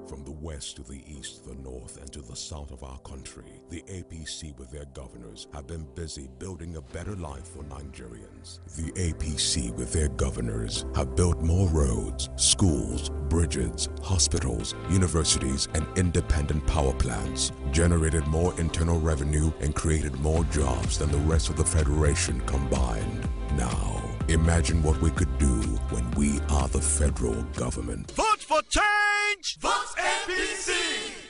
From the west to the east, the north, and to the south of our country, the APC with their governors have been busy building a better life for Nigerians. The APC with their governors have built more roads, schools, bridges, hospitals, universities, and independent power plants, generated more internal revenue, and created more jobs than the rest of the Federation combined. Now, imagine what we could do when we are the federal government. Vote for change! Vote APC!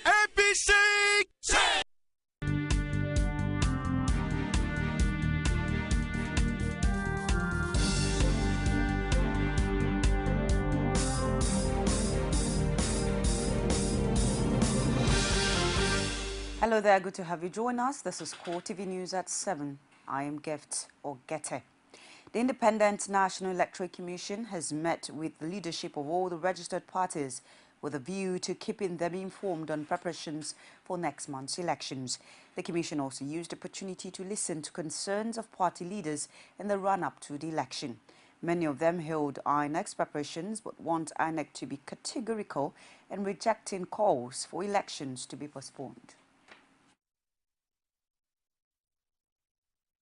APC! Change! Hello there, good to have you join us. This is CoreTV News at 7. I am Gift Ogete. The Independent National Electoral Commission has met with the leadership of all the registered parties with a view to keeping them informed on preparations for next month's elections. The Commission also used the opportunity to listen to concerns of party leaders in the run-up to the election. Many of them hailed INEC's preparations but want INEC to be categorical in rejecting calls for elections to be postponed.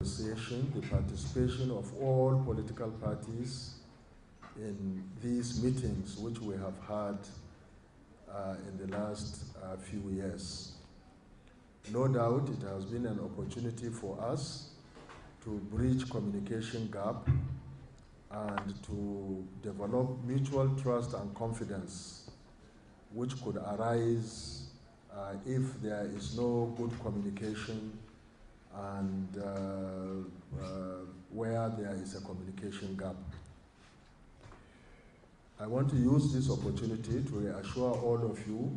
The participation of all political parties in these meetings which we have had in the last few years. No doubt it has been an opportunity for us to bridge communication gap and to develop mutual trust and confidence which could arise if there is no good communication and where there is a communication gap. I want to use this opportunity to reassure all of you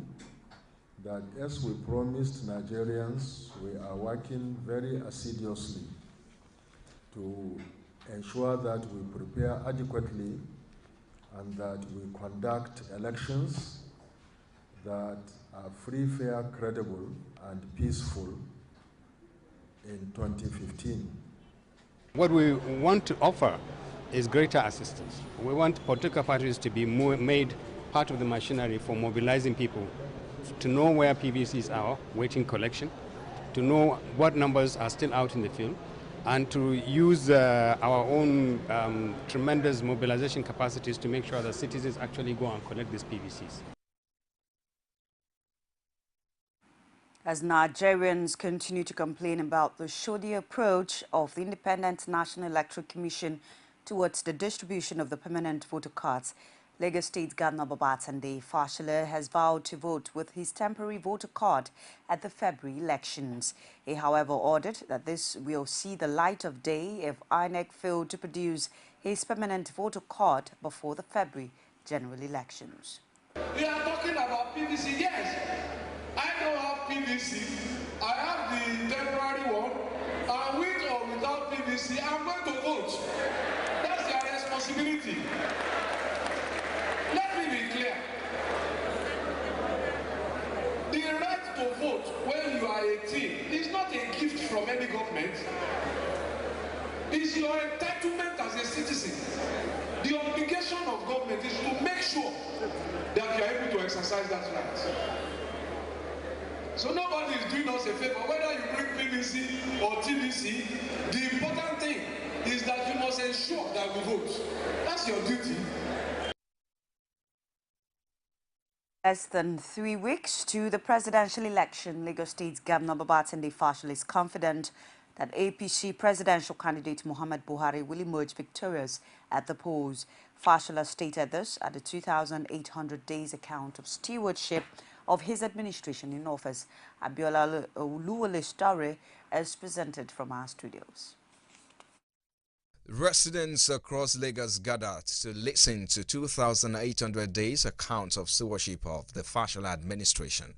that as we promised Nigerians, we are working very assiduously to ensure that we prepare adequately and that we conduct elections that are free, fair, credible, and peaceful in 2015. What we want to offer is greater assistance. We want political parties to be made part of the machinery for mobilizing people, to know where PVCs are waiting collection, to know what numbers are still out in the field, and to use our own tremendous mobilization capacities to make sure that citizens actually go and collect these PVCs. As Nigerians continue to complain about the shoddy approach of the Independent National Electoral Commission towards the distribution of the permanent voter cards, Lagos State Governor Babatunde Fashola has vowed to vote with his temporary voter card at the February elections. He, however, ordered that this will see the light of day if INEC failed to produce his permanent voter card before the February general elections. We are talking about PVC, yes. I don't have PVC. I have the temporary one. And with or without PVC, I'm going to vote. That's their responsibility. Let me be clear. The right to vote when you are 18 is not a gift from any government. It's your entitlement as a citizen. The obligation of government is to make sure that you are able to exercise that right. So nobody is doing us a favor, whether you bring PVC or TVC. The important thing is that you must ensure that we vote. That's your duty. Less than 3 weeks to the presidential election, Lagos State Governor Babatunde Fashola is confident that APC presidential candidate Muhammad Buhari will emerge victorious at the polls. Fashola stated this at the 2,800 days account of stewardship of his administration in office. Abiola Oluwole is presented from our studios. Residents across Lagos gathered to listen to 2,800 days account of stewardship of the Fashola administration.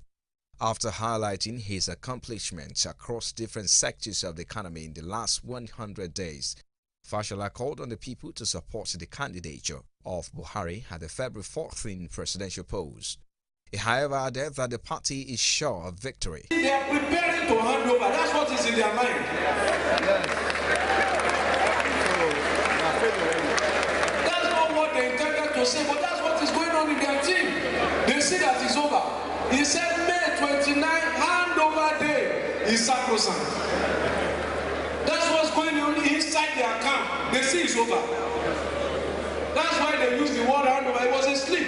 After highlighting his accomplishments across different sectors of the economy in the last 100 days, Fashola called on the people to support the candidature of Buhari at the February 14 presidential polls. He, however, added that the party is sure of victory. They are preparing to hand over. That's what is in their mind. That's not what they intended to say, but that's what is going on in their team. They see that it's over. He said May 29, handover day is sacrosanct. That's what's going on inside their camp. They see it's over. That's why they use the word handover. It was a sleep.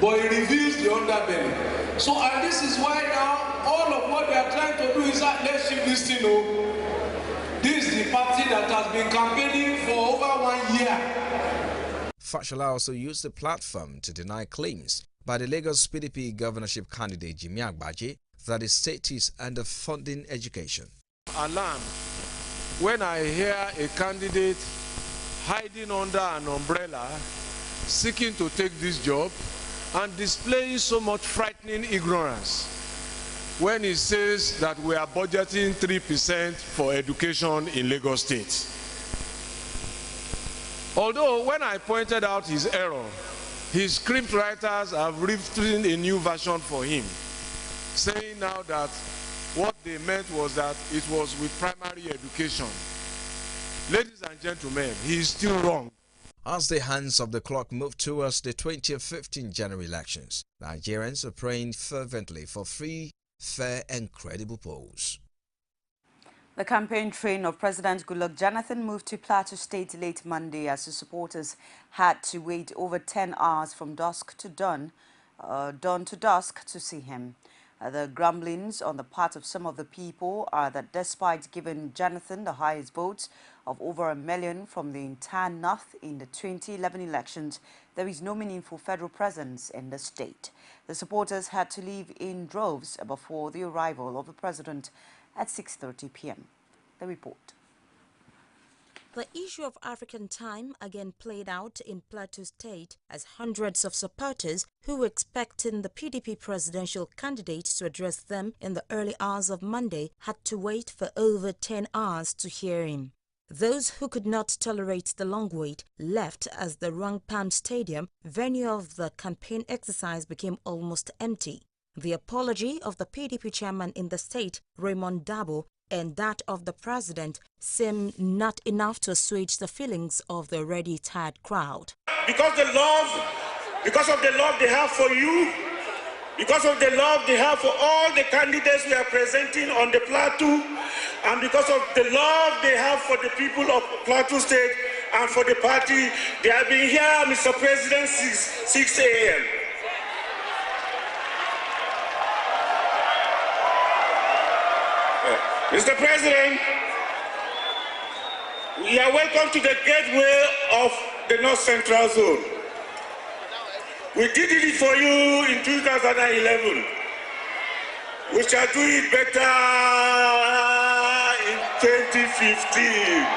But it reveals the underbelly. So, and this is why now all of what they are trying to do is that let's shift this thing over. This is the party that has been campaigning for over 1 year. Fashola also used the platform to deny claims by the Lagos PDP governorship candidate Jimmy Agbaje that the state is underfunding education. Alarm when I hear a candidate hiding under an umbrella, seeking to take this job, and displaying so much frightening ignorance when he says that we are budgeting 3% for education in Lagos State. Although when I pointed out his error, his scriptwriters have written a new version for him, saying now that what they meant was that it was with primary education. Ladies and gentlemen, he is still wrong. As the hands of the clock move towards the 2015 general elections, Nigerians are praying fervently for free, fair and credible polls. The campaign train of President Goodluck Jonathan moved to Plateau State late Monday as his supporters had to wait over 10 hours from dusk to dawn to dusk to see him. The grumblings on the part of some of the people are that despite giving Jonathan the highest votes of over 1 million from the entire North in the 2011 elections, there is no meaningful federal presence in the state. The supporters had to leave in droves before the arrival of the president at 6:30 p.m. The report. The issue of African time again played out in Plateau State as hundreds of supporters who were expecting the PDP presidential candidate to address them in the early hours of Monday had to wait for over 10 hours to hear him. Those who could not tolerate the long wait left as the Rangpam Stadium, venue of the campaign exercise, became almost empty. The apology of the PDP chairman in the state, Raymond Dabo, and that of the president seemed not enough to assuage the feelings of the already tired crowd. Because of the love they have for you, because of the love they have for all the candidates we are presenting on the plateau, and because of the love they have for the people of Plateau State and for the party, they have been here, Mr. President, 6 a.m. Mr. President, you are welcome to the gateway of the North Central Zone. We did it for you in 2011. We shall do it better in 2015.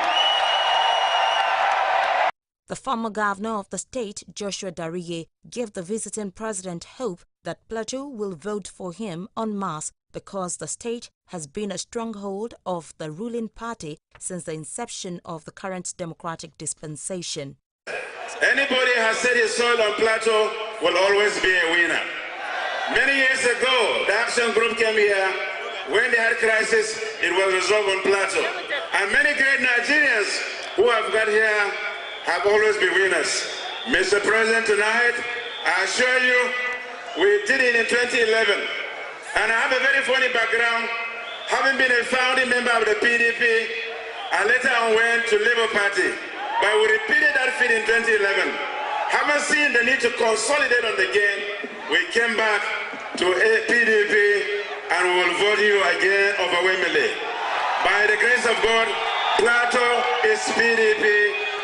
The former governor of the state, Joshua Dariye, gave the visiting president hope that Plateau will vote for him en masse because the state has been a stronghold of the ruling party since the inception of the current democratic dispensation. Anybody who has set his soul on Plateau will always be a winner. Many years ago, the action group came here. When they had crisis, it was resolved on Plateau. And many great Nigerians who have got here have always been winners. Mr. President, tonight, I assure you, we did it in 2011. And I have a very funny background. Having been a founding member of the PDP, I later on went to Labour Party. But we repeated that feat in 2011. Having seen the need to consolidate on the game, we came back to PDP and we will vote you again overwhelmingly. By the grace of God, Plateau is PDP,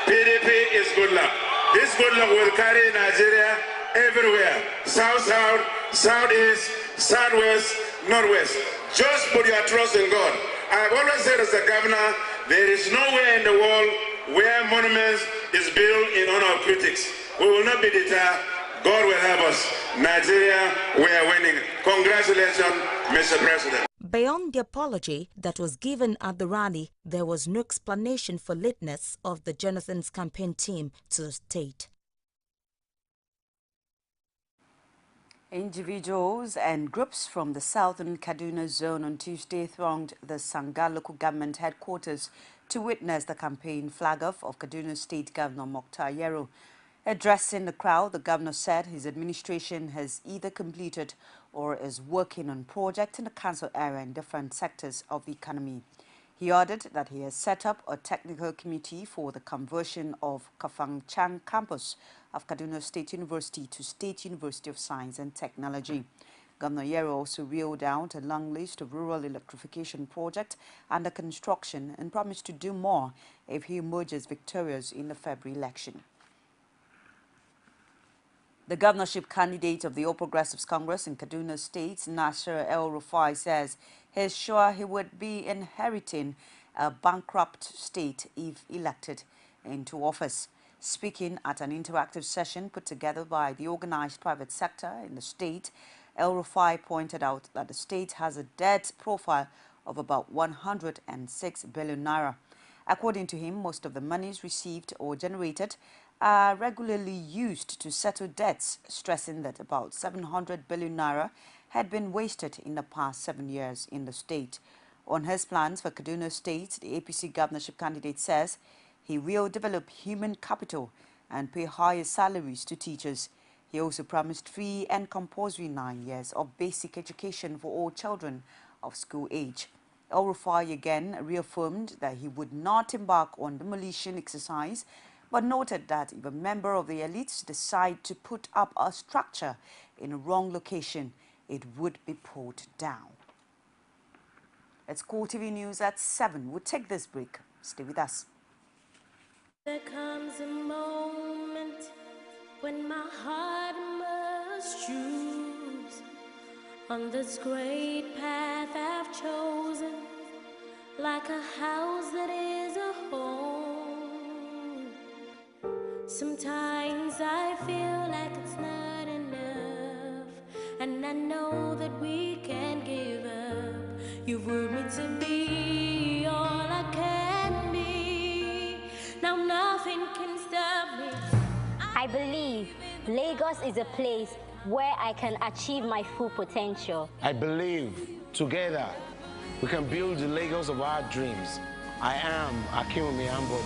PDP is good luck. This good luck will carry Nigeria everywhere. South-south, southeast, southwest, northwest. Just put your trust in God. I've always said as a governor, there is nowhere in the world where monuments is built in honor of critics. We will not be deterred. God will help us. Nigeria, we are winning. Congratulations, Mr. President. Beyond the apology that was given at the rally, there was no explanation for lateness of the Jonathan's campaign team to the state. Individuals and groups from the southern Kaduna zone on Tuesday thronged the Sanga local government headquarters to witness the campaign flag-off of Kaduna State Governor Mokhtar Yero. Addressing the crowd, the governor said his administration has either completed or is working on projects in the council area in different sectors of the economy. He added that he has set up a technical committee for the conversion of Kafang Chang campus of Kaduna State University to State University of Science and Technology. Governor Yero also reeled out a long list of rural electrification projects under construction and promised to do more if he emerges victorious in the February election. The governorship candidate of the All Progressives Congress in Kaduna State, Nasser El-Rufai, says he's sure he would be inheriting a bankrupt state if elected into office. Speaking at an interactive session put together by the organized private sector in the state, El-Rufai pointed out that the state has a debt profile of about 106 billion naira. According to him, most of the monies received or generated are regularly used to settle debts, stressing that about 700 billion naira had been wasted in the past 7 years in the state. On his plans for Kaduna State, the APC governorship candidate says he will develop human capital and pay higher salaries to teachers. He also promised free and compulsory 9 years of basic education for all children of school age. El-Rufai again reaffirmed that he would not embark on demolition exercise, but noted that if a member of the elites decide to put up a structure in a wrong location, it would be pulled down. It's CoreTV News at 7. We'll take this break. Stay with us. There comes a moment when my heart must choose on this great path I've chosen, like a house that is a home. Sometimes I feel like it's not enough, and I know that we can't give up. You've willed me to be all I can be. Now nothing can stop me. I believe Lagos is a place where I can achieve my full potential. I believe together we can build the Lagos of our dreams. I am Akinwumi Ambode.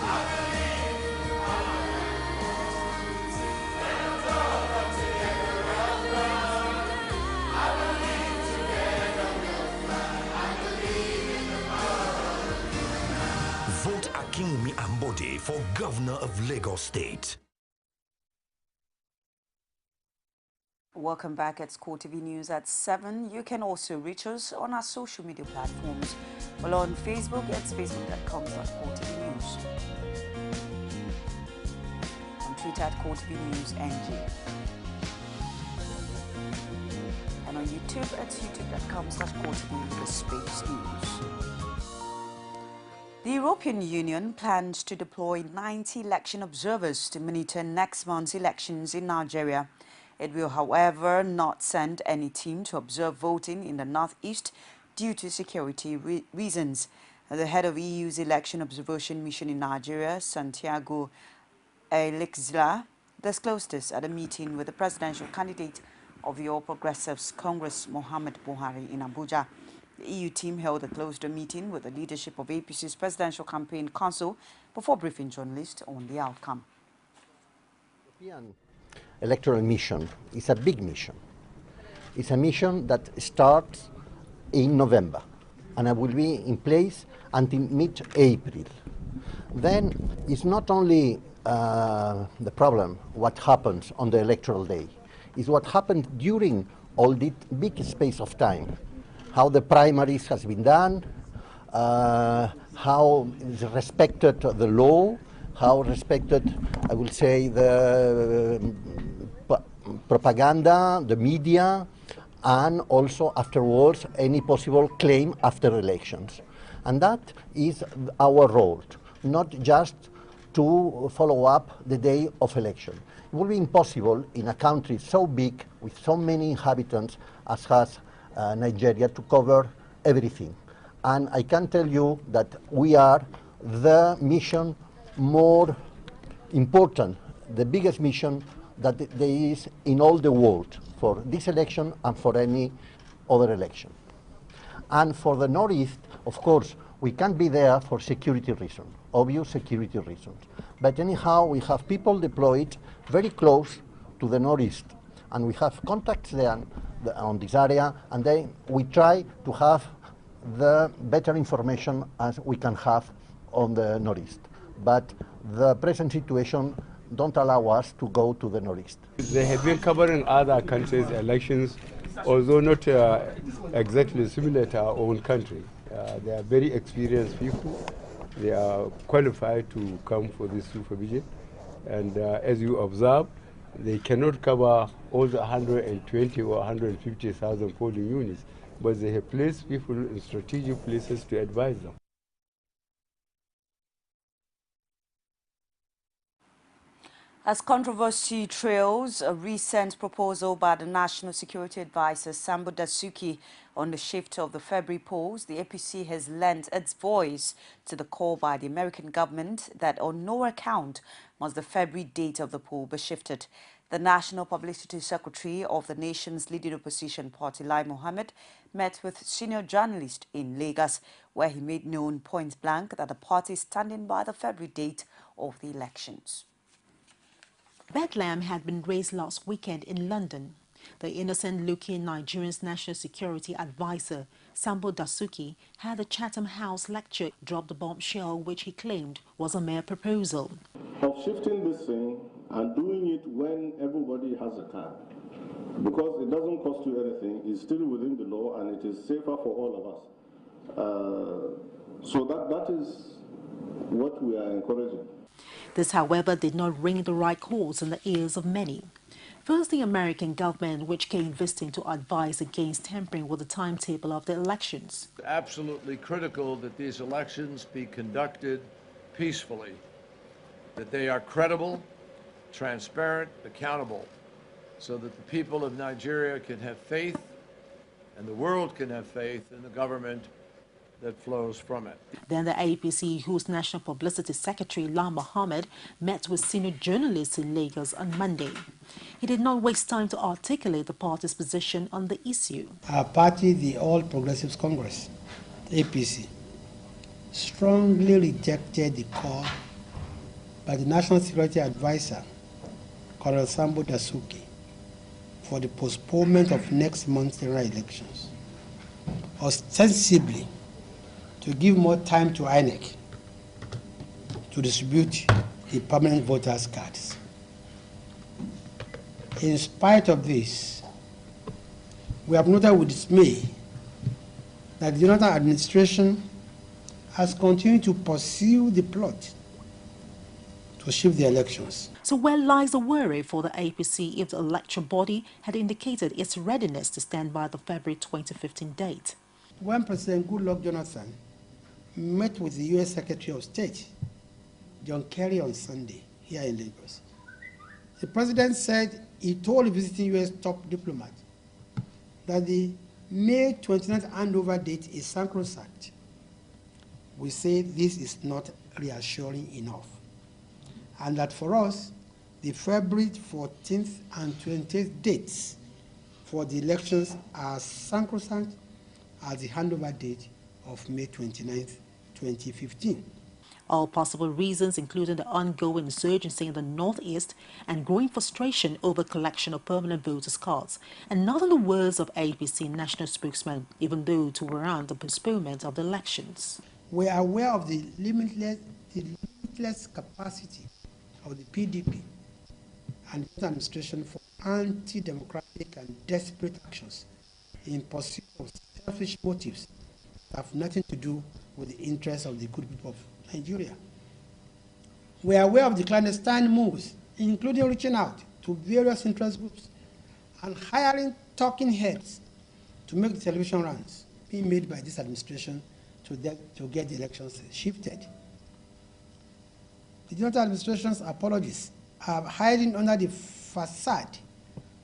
Vote Akinwumi Ambode for Governor of Lagos State. Welcome back at CoreTV News at 7. You can also reach us on our social media platforms. Well, on Facebook, it's facebook.com/CoreTVNews. On Twitter at CoreTVNewsNG. And on YouTube, it's youtube.com/CoreTV_News. The European Union plans to deploy 90 election observers to monitor next month's elections in Nigeria. It will, however, not send any team to observe voting in the northeast due to security reasons. The head of EU's election observation mission in Nigeria, Santiago Elixira, disclosed this at a meeting with the presidential candidate of the All Progressives Congress, Muhammad Buhari, in Abuja. The EU team held a closed-door meeting with the leadership of APC's Presidential Campaign Council before briefing journalists on the outcome. European electoral mission is a big mission. It's a mission that starts in November and will be in place until mid-April. Then it's not only the problem what happens on the electoral day, it's what happens during all this big space of time. How the primaries has been done, how is respected the law, how respected, I will say, the propaganda, the media, and also afterwards any possible claim after elections. And that is our role, not just to follow up the day of election. It will be impossible in a country so big with so many inhabitants as has Nigeria to cover everything. And I can tell you that we are the mission more important, the biggest mission that there is in all the world for this election and for any other election. And for the Northeast, of course, we can't be there for security reasons, obvious security reasons. But anyhow, we have people deployed very close to the northeast, and we have contacts there on this area, and then we try to have the better information as we can have on the northeast. But the present situation don't allow us to go to the northeast. They have been covering other countries' elections, although not exactly similar to our own country. They are very experienced people. They are qualified to come for this supervision. And as you observe, they cannot cover all the 120 or 150,000 polling units, but they have placed people in strategic places to advise them. As controversy trails a recent proposal by the National Security Advisor Sambo Dasuki on the shift of the February polls, the APC has lent its voice to the call by the American government that on no account must the February date of the poll be shifted. The National Publicity Secretary of the nation's leading opposition party, Lai Mohammed, met with senior journalists in Lagos, where he made known point blank that the party is standing by the February date of the elections. Bedlam had been raised last weekend in London. The innocent-looking Nigerian's national security advisor, Sambo Dasuki, had the Chatham House lecture drop the bombshell which he claimed was a mere proposal. Of shifting this thing and doing it when everybody has a car, because it doesn't cost you anything, it's still within the law and it is safer for all of us. So that is what we are encouraging. This, however, did not ring the right chords in the ears of many. First, the American government, which came visiting to advise against tampering with the timetable of the elections. It's absolutely critical that these elections be conducted peacefully, that they are credible, transparent, accountable, so that the people of Nigeria can have faith and the world can have faith in the government that flows from it. Then the APC, whose National Publicity Secretary, Lai Mohammed, met with senior journalists in Lagos on Monday. He did not waste time to articulate the party's position on the issue. Our party, the All Progressives Congress, APC, strongly rejected the call by the National Security Advisor, Colonel Sambo Dasuki, for the postponement of next month's general elections, ostensibly to give more time to INEC to distribute the permanent voters' cards. In spite of this, we have noted with dismay that the Jonathan administration has continued to pursue the plot to shift the elections. So where lies the worry for the APC if the electoral body had indicated its readiness to stand by the February 2015 date? When President Goodluck Jonathan met with the U.S. Secretary of State, John Kerry, on Sunday here in Lagos, the president said he told the visiting U.S. top diplomat that the May 29th handover date is sacrosanct. We say this is not reassuring enough, and that for us, the February 14th and 20th dates for the elections are sacrosanct as the handover date of May 29th, 2015. All possible reasons, including the ongoing insurgency in the northeast and growing frustration over collection of permanent voters' cards, and not in the words of APC national spokesman, even though to warrant the postponement of the elections. We are aware of the limitless capacity of the PDP and the administration for anti-democratic and desperate actions in pursuit of selfish motives that have nothing to do with the interests of the good people of Nigeria. We are aware of the clandestine moves, including reaching out to various interest groups and hiring talking heads to make the television runs being made by this administration to get the elections shifted. The Jonathan administration's apologies are hiding under the facade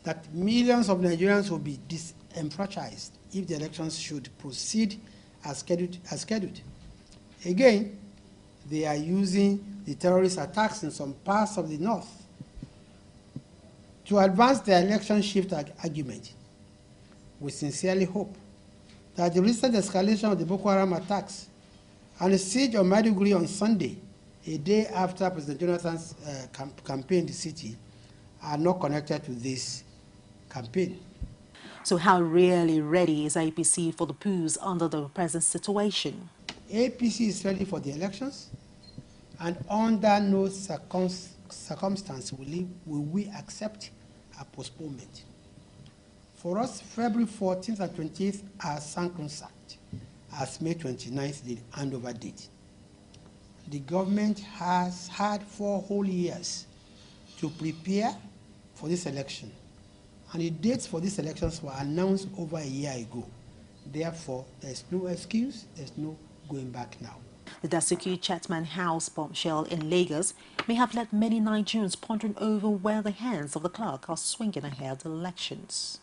that millions of Nigerians will be disenfranchised if the elections should proceed as scheduled. Again, they are using the terrorist attacks in some parts of the north to advance their election shift argument. We sincerely hope that the recent escalation of the Boko Haram attacks and the siege of Maiduguri on Sunday, a day after President Jonathan's campaign in the city, are not connected to this campaign. So how really ready is APC for the polls under the present situation? APC is ready for the elections, and under no circumstance will we accept a postponement. For us, February 14th and 28th are sacrosanct, as May 29th the handover date. The government has had 4 whole years to prepare for this election, and the dates for these elections were announced over a year ago. Therefore, there's no excuse, there's no going back now. The Dasuki Chatman House bombshell in Lagos may have led many Nigerians pondering over where the hands of the clerk are swinging ahead of elections.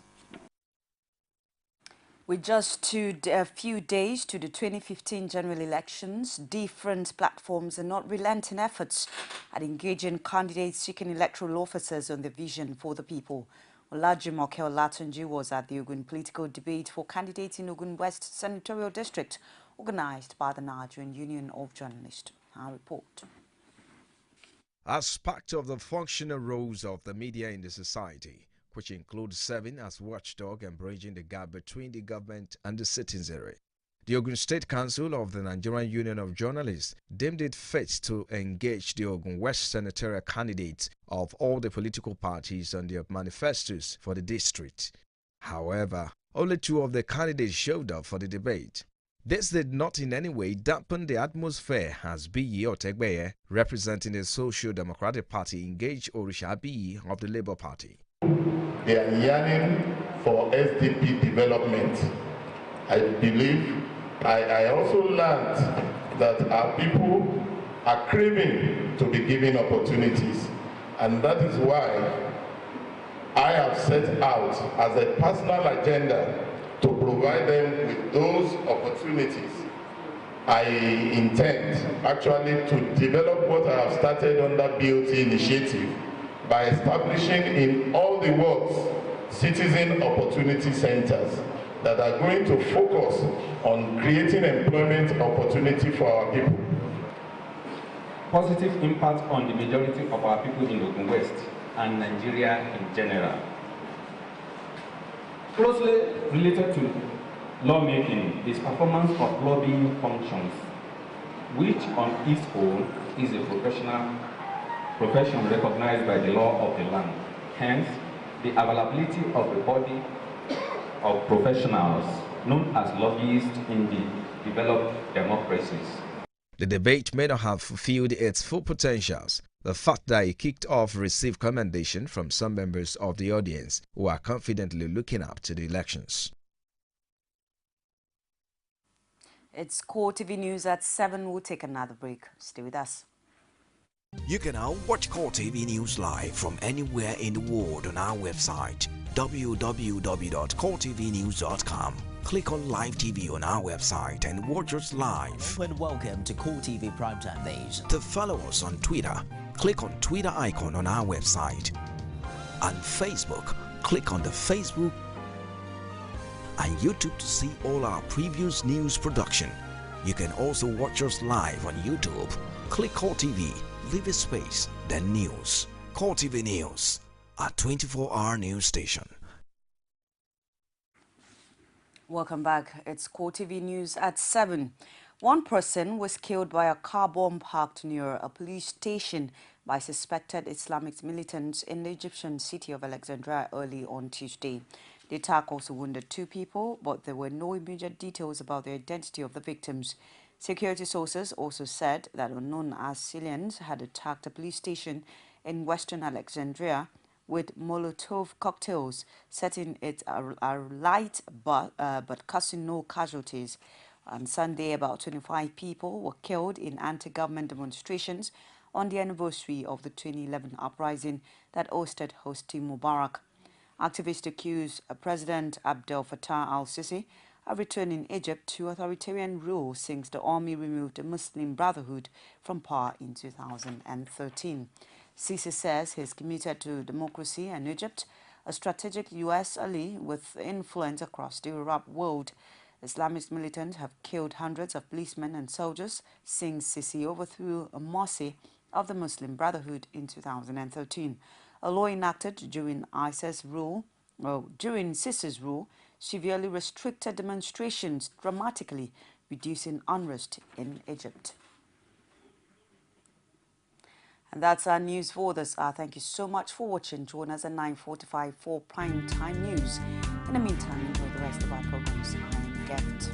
With just a few days to the 2015 general elections, different platforms are not relenting efforts at engaging candidates seeking electoral officers on their vision for the people. Olajumoke Olatunji was at the Ogun political debate for candidates in Ogun West Senatorial District, organized by the Nigerian Union of Journalists. Our report. As part of the functional roles of the media in the society, which includes serving as watchdog and bridging the gap between the government and the citizenry, the Ogun State Council of the Nigerian Union of Journalists deemed it fit to engage the Ogun West senatorial candidates of all the political parties on their manifestos for the district. However, only 2 of the candidates showed up for the debate. This did not in any way dampen the atmosphere as Biyi Otegbeye, representing the Social Democratic Party, engaged Orisha Biyi of the Labour Party. They are yearning for SDP development. I believe, I also learned that our people are craving to be given opportunities, and that is why I have set out as a personal agenda to provide them with those opportunities. I intend actually to develop what I have started under BOT initiative by establishing in all the wards citizen opportunity centers that are going to focus on creating employment opportunity for our people. Positive impact on the majority of our people in Ogun West and Nigeria in general. Closely related to lawmaking is performance of lobbying functions, which on its own is a profession recognized by the law of the land. Hence, the availability of a body of professionals known as lobbyists in the developed democracies. The debate may not have fulfilled its full potentials. The fact that it kicked off received commendation from some members of the audience who are confidently looking up to the elections. It's CoreTV News at 7. We'll take another break. Stay with us. You can now watch CoreTV News live from anywhere in the world on our website www.coretvnews.com. Click on Live TV on our website and watch us live. And welcome to CoreTV Primetime Days. To follow us on Twitter, click on Twitter icon on our website. On Facebook, click on the Facebook and YouTube to see all our previous news production. You can also watch us live on YouTube. Click CoreTV, leave a space, then News. CoreTV News, a 24-hour news station. Welcome back. It's CoreTV News at 7. One person was killed by a car bomb parked near a police station by suspected Islamic militants in the Egyptian city of Alexandria early on Tuesday. The attack also wounded 2 people, but there were no immediate details about the identity of the victims. Security sources also said that unknown assailants had attacked a police station in western Alexandria with Molotov cocktails, setting it alight but causing no casualties. On Sunday, about 25 people were killed in anti-government demonstrations on the anniversary of the 2011 uprising that hosted Hosni Mubarak. Activists accuse President Abdel Fattah al-Sisi of returning Egypt to authoritarian rule since the army removed the Muslim Brotherhood from power in 2013. Sisi says he's committed to democracy and Egypt, a strategic U.S. ally with influence across the Arab world. Islamist militants have killed hundreds of policemen and soldiers since Sisi overthrew a Morsi of the Muslim Brotherhood in 2013. A law enacted during Sisi's rule severely restricted demonstrations, dramatically reducing unrest in Egypt. And that's our news for this hour. Thank you so much for watching. Join us at 9:45 for Prime Time News. In the meantime, enjoy the rest of our programs. I am Gift.